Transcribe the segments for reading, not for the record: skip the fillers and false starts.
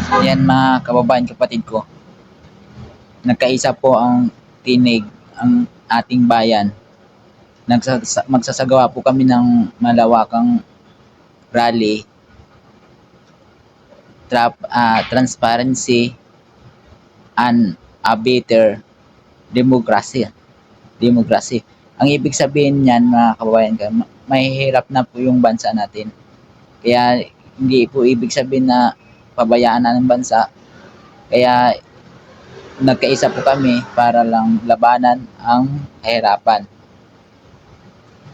Yan mga kababayan, kapatid ko, nagkaisa po ang tinig ang ating bayan. Magsasagawa po kami ng malawakang rally, transparency, and a better democracy. Democracy. Ang ibig sabihin niyan mga kababayan, mahihirap na po yung bansa natin. Kaya hindi po ibig sabihin na pabayaan na ng bansa. Kaya nagkaisa po kami para lang labanan ang kahirapan.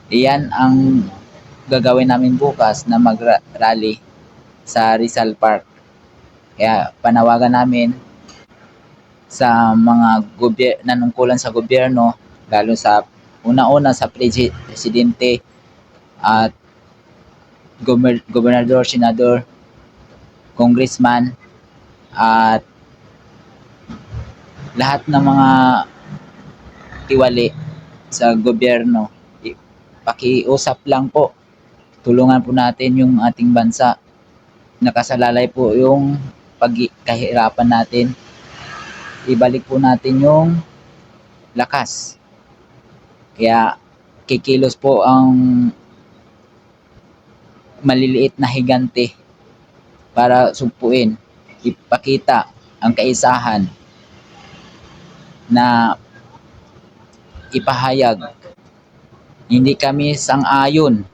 Iyan ang gagawin namin bukas na mag-rally sa Rizal Park. Kaya panawagan namin sa mga nanungkulan sa gobyerno, lalo sa una-una sa presidente at gobernador, senador, congressman, at lahat ng mga tiwali sa gobyerno. Pakiusap lang po, tulungan po natin yung ating bansa. Nakasalalay po yung pagkahirapan natin. Ibalik po natin yung lakas. Kaya kikilos po ang maliliit na higante para sugpuin, ipakita ang kaisahan na ipahayag hindi kami sang-ayon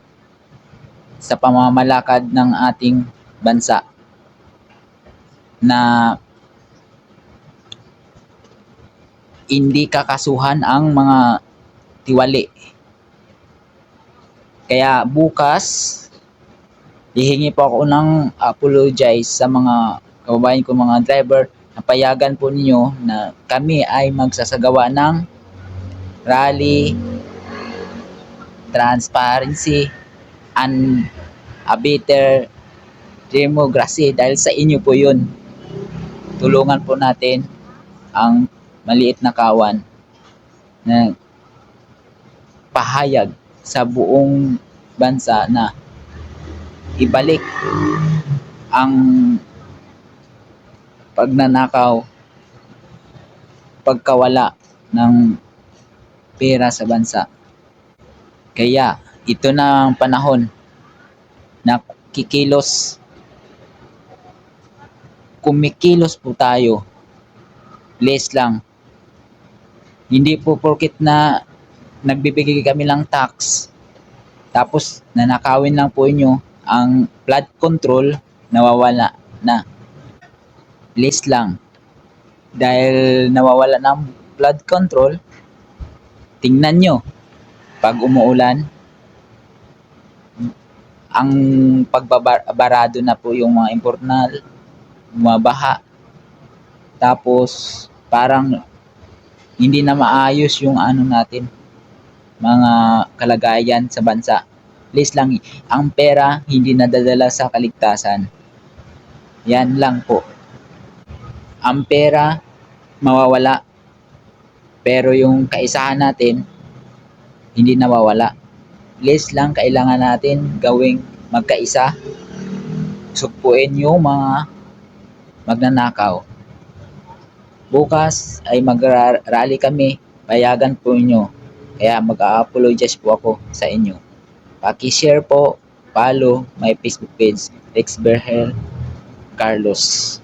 sa pamamalakad ng ating bansa na hindi kakasuhan ang mga tiwali. Kaya bukas, hihingi po ako ng apologize sa mga kababayan ko, mga driver, na payagan po ninyo na kami ay magsasagawa ng rally, transparency, and a better democracy. Dahil sa inyo po yun. Tulungan po natin ang maliit na kawan na pahayag sa buong bansa na ibalik ang pagnanakaw, pagkawala ng pera sa bansa. Kaya ito na ang panahon na kumikilos po tayo. Less lang. Hindi po porket na nagbibigay kami lang tax, tapos nanakawin lang po inyo, ang flood control nawawala na. Less lang. Dahil nawawala ng flood control, tingnan nyo, pag umuulan, ang pagbabarado na po yung mga impornal, bumabaha. Tapos parang hindi na maayos yung natin, mga kalagayan sa bansa. Please lang, ang pera hindi nadadala sa kaligtasan. Yan lang po. Ang pera mawawala, pero yung kaisahan natin hindi nawawala. Please lang, kailangan natin gawing magkaisa, sugpuin yung mga magnanakaw. Bukas ay mag-rally kami, payagan po inyo. Kaya mag-a-apologize po ako sa inyo. Paki-share po, follow my Facebook page, Rex Berhel Carlos.